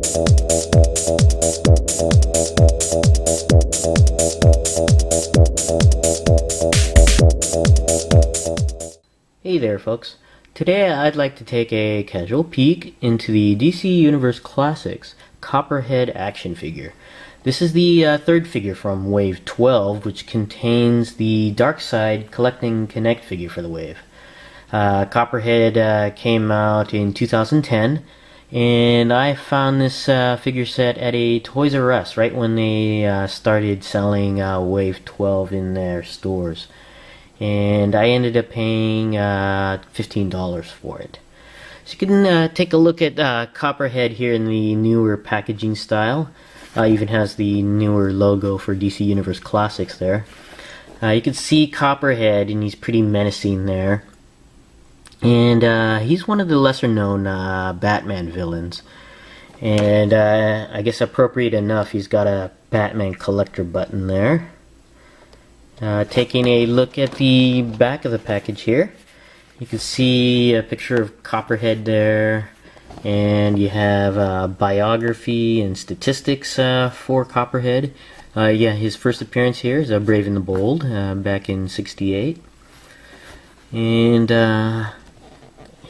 Hey there folks, today I'd like to take a casual peek into the DC Universe Classics Copperhead action figure. This is the third figure from Wave 12, which contains the Darkseid Collecting Connect figure for the wave. Copperhead came out in 2010, and I found this figure set at a Toys R Us right when they started selling Wave 12 in their stores. And I ended up paying $15 for it. So you can take a look at Copperhead here in the newer packaging style. Even has the newer logo for DC Universe Classics there. You can see Copperhead, and he's pretty menacing there. And he's one of the lesser known Batman villains. And I guess appropriate enough, he's got a Batman collector button there. Taking a look at the back of the package here, you can see a picture of Copperhead there, and you have biography and statistics for Copperhead. Yeah, his first appearance here is Brave and the Bold back in '68. And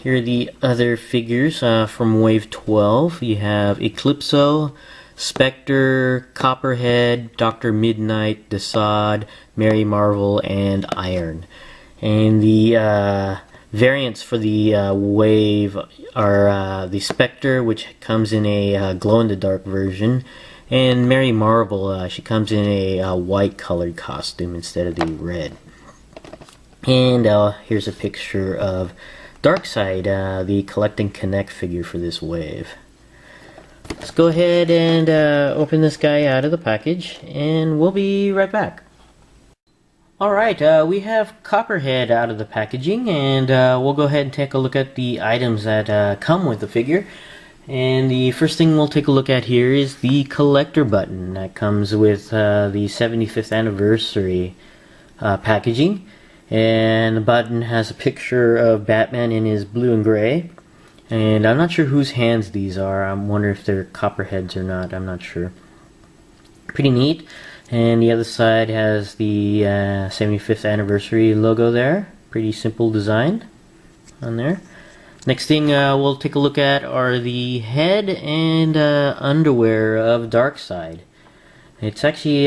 here are the other figures from Wave 12. You have Eclipso, Spectre, Copperhead, Dr. Midnight, Desaad, Mary Marvel, and Iron. And the variants for the wave are the Spectre, which comes in a glow-in-the-dark version, and Mary Marvel, she comes in a white colored costume instead of the red. And here's a picture of Darkseid, the Collecting Connect figure for this wave. Let's go ahead and open this guy out of the package, and we'll be right back. Alright, we have Copperhead out of the packaging, and we'll go ahead and take a look at the items that come with the figure. And the first thing we'll take a look at here is the collector button that comes with the 75th anniversary packaging. And the button has a picture of Batman in his blue and gray. And I'm not sure whose hands these are. I wonder if they're Copperheads or not. I'm not sure. Pretty neat. And the other side has the 75th anniversary logo there. Pretty simple design on there. Next thing we'll take a look at are the head and underwear of Darkseid. It's actually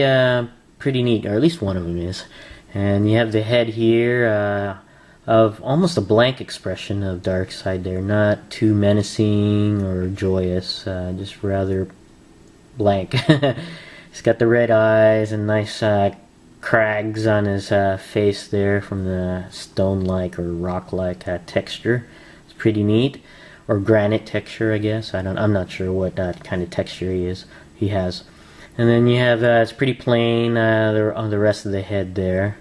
pretty neat, or at least one of them is. And you have the head here of almost a blank expression of Darkseid there, not too menacing or joyous, just rather blank. He's got the red eyes and nice crags on his face there from the stone-like or rock-like texture. It's pretty neat, or granite texture, I guess. I'm not sure what kind of texture he has. And then you have it's pretty plain on the rest of the head there.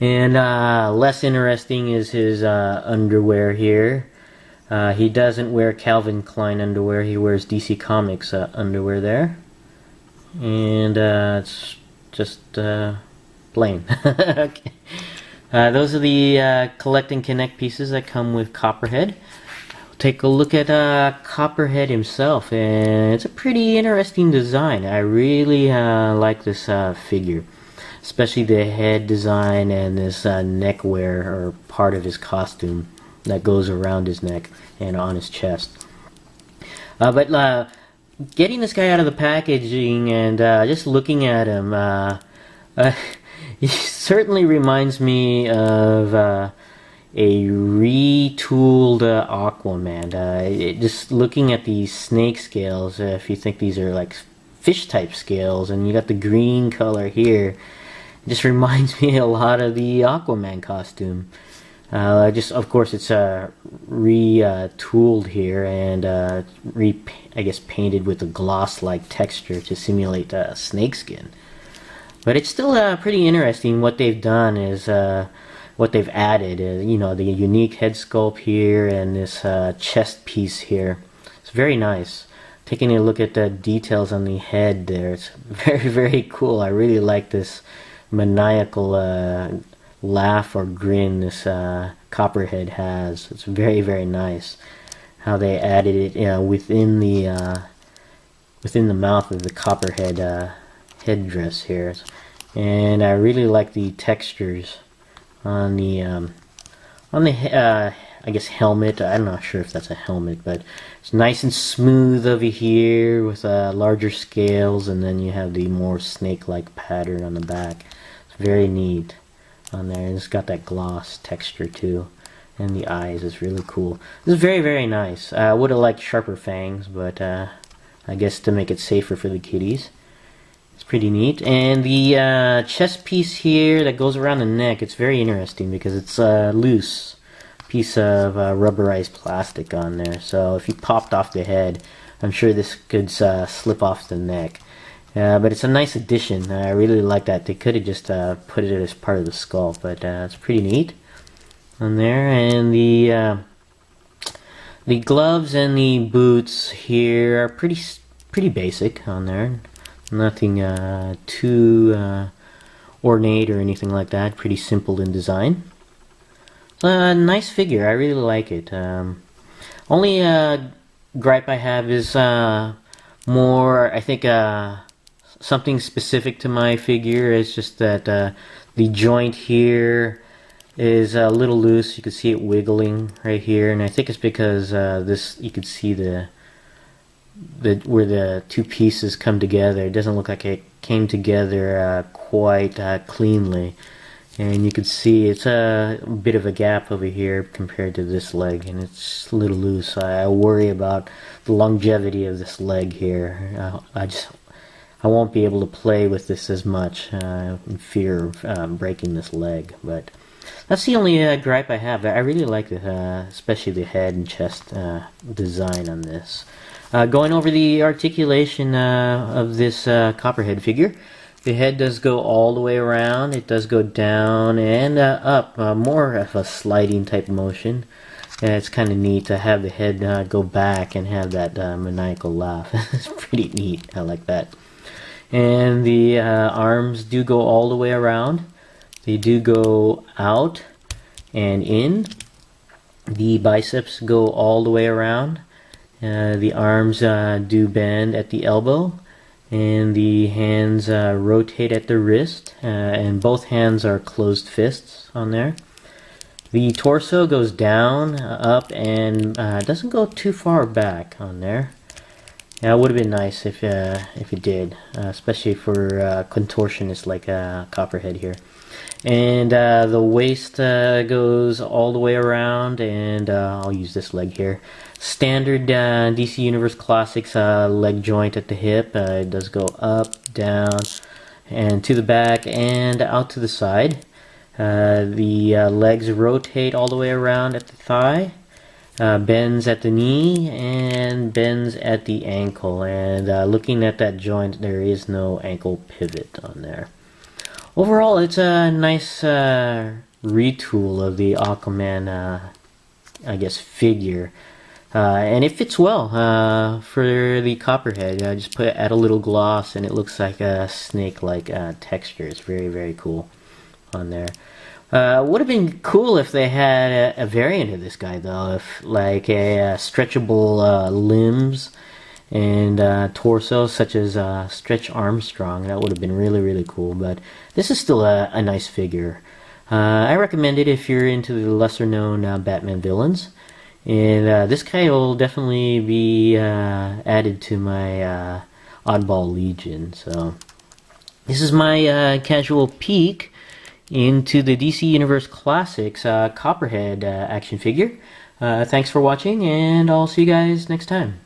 And less interesting is his underwear here. He doesn't wear Calvin Klein underwear, he wears DC Comics underwear there. And it's just plain. Okay. Those are the Collecting Connect pieces that come with Copperhead. Take a look at Copperhead himself, and it's a pretty interesting design. I really like this figure. Especially the head design and this neck wear, or part of his costume that goes around his neck and on his chest. But getting this guy out of the packaging and just looking at him, he certainly reminds me of a retooled Aquaman. Just looking at these snake scales, if you think these are like fish type scales, and you got the green color here, just reminds me a lot of the Aquaman costume. Of course, it's retooled here and I guess painted with a gloss-like texture to simulate snakeskin. But it's still pretty interesting. What they've done is what they've added. You know, the unique head sculpt here and this chest piece here. It's very nice. Taking a look at the details on the head there, it's very, very cool. I really like this maniacal laugh or grin this Copperhead has. It's very, very nice how they added it within the within the mouth of the Copperhead headdress here, and I really like the textures on the I guess helmet. I'm not sure if that's a helmet, but it's nice and smooth over here with larger scales, and then you have the more snake-like pattern on the back. It's very neat on there, and it's got that gloss texture too, and the eyes is really cool. This is very, very nice. I would have liked sharper fangs, but I guess to make it safer for the kitties. It's pretty neat. And the chest piece here that goes around the neck, it's very interesting because it's loose piece of rubberized plastic on there, so if you popped off the head, I'm sure this could slip off the neck. But it's a nice addition. I really like that. They could have just put it as part of the skull, but it's pretty neat on there. And the gloves and the boots here are pretty basic on there. Nothing too ornate or anything like that. Pretty simple in design. Nice figure. I really like it. Only gripe I have is more, I think, something specific to my figure. It's just that the joint here is a little loose. You can see it wiggling right here, and I think it's because this, you can see the where the two pieces come together. It doesn't look like it came together quite cleanly. And you can see it's a bit of a gap over here compared to this leg, and it's a little loose. I worry about the longevity of this leg here. I won't be able to play with this as much in fear of breaking this leg. But that's the only gripe I have. I really like it, especially the head and chest design on this. Going over the articulation of this Copperhead figure. The head does go all the way around. It does go down and up, more of a sliding type motion. And it's kind of neat to have the head go back and have that maniacal laugh. It's pretty neat. I like that. And the arms do go all the way around. They do go out and in. The biceps go all the way around. The arms do bend at the elbow. And the hands rotate at the wrist, and both hands are closed fists on there. The torso goes down, up, and doesn't go too far back on there. Yeah, it would have been nice if it did, especially for contortionists like Copperhead here. And the waist goes all the way around, and I'll use this leg here. Standard DC Universe Classics leg joint at the hip. It does go up, down, and to the back and out to the side. The legs rotate all the way around at the thigh, bends at the knee, and bends at the ankle. And looking at that joint, there is no ankle pivot on there. Overall, it's a nice retool of the Aquaman, I guess, figure. And it fits well for the Copperhead. I just add a little gloss, and it looks like a snake-like texture. It's very, very cool on there. Would have been cool if they had a variant of this guy, though. If like a stretchable limbs and torso, such as Stretch Armstrong. That would have been really, really cool. But this is still a nice figure. I recommend it if you're into the lesser-known Batman villains. And this guy will definitely be added to my Oddball Legion. So this is my casual peek into the DC Universe Classics Copperhead action figure. Thanks for watching, and I'll see you guys next time.